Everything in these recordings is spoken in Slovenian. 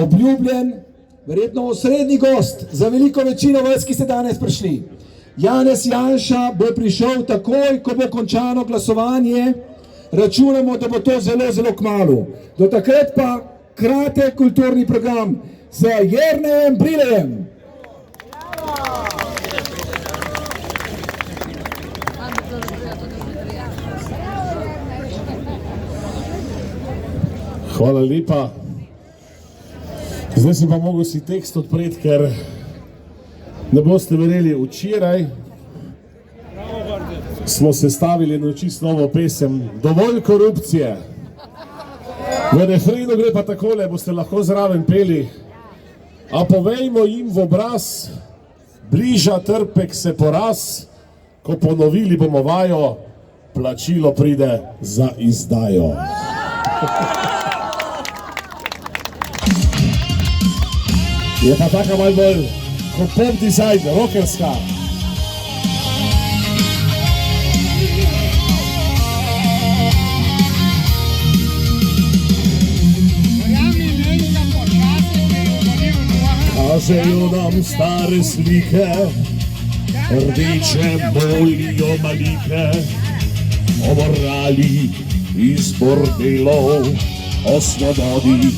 obljubljen, verjetno osrednji gost za veliko večino vas, ki ste danes prišli. Janez Janša bo prišel takoj, ko bo končano glasovanje. Računamo, da bo to zelo, zelo kmalu. Do takrat pa kratek kulturni program z Jernejem Brilejem. Hvala lepa. Zdaj sem pa mogel si tekst odpreti, ker ne boste verjeli, včeraj smo sestavili eno čisto novo pesem Dovolj korupcije. V refrenu gre pa takole, boste lahko zraven peli. A povejmo jim v obraz, bliža trpek se poraz, ko ponovili bomo vajo, plačilo pride za izdajo. Je pa taka malo bolj kot pop design, rockerska. Kažejo nam stare slike, rdeče bolijo malike, o morali iz bordelov, o svobodi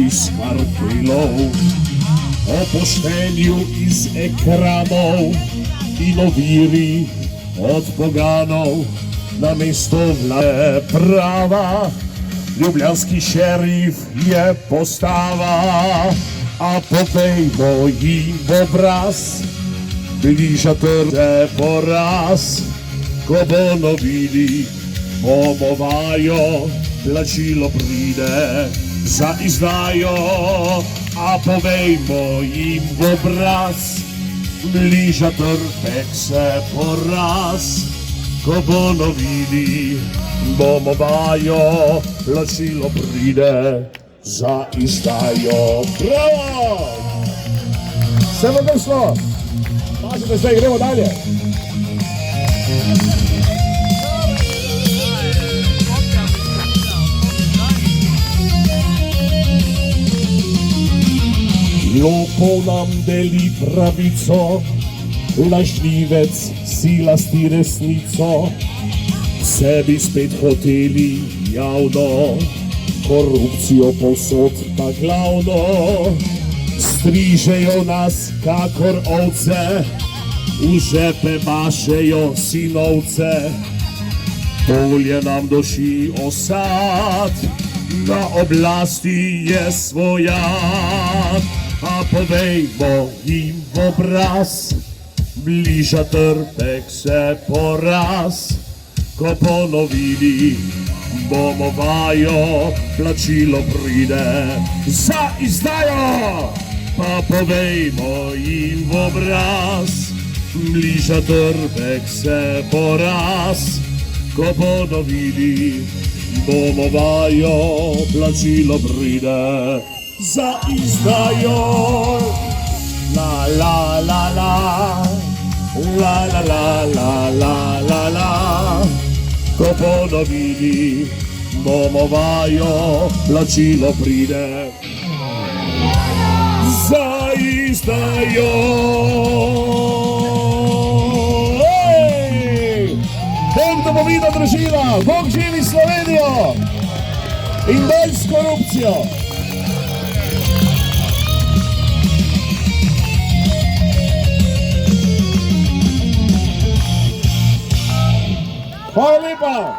iz kartelov, o poštenju iz ekranov in o viri od poganov, na mesto vlade prava, ljubljanski šerif je postava. A povejmo jim v obraz, bliža trpek poraz, ko ponovili bomo vajo, plačilo pride za izdajo. A povejmo jim v obraz, bliža trpek se poraz, ko ponovili bomo vajo, plačilo pride za izdajo. Bravo! Vse bo došlo. Pazite, zdaj gremo dalje. Lopov nam deli pravico, lažnivec si lasti resnico, sebi spet hoteli javno, korupcijo povsod pa glavno, strižejo nas kakor ovce, v žepe mašejo sinovce, polje nam duši osad, na oblasti je svojat. A povejmo jim v obraz, bliža trpek se poraz, ko ponovili bomo vajo, plačilo pride za izdajo. Pa povejmo jim v obraz, bliža trpek se poraz, ko ponovili bomo vajo, plačilo pride za izdajo. La la la la, la la la la la la la, ko ponovili bomo vajo, plačilo pride za izdajo. Bog domovino družina, Bog živi Slovenijo in dol s korupcijo. Hvala lepa!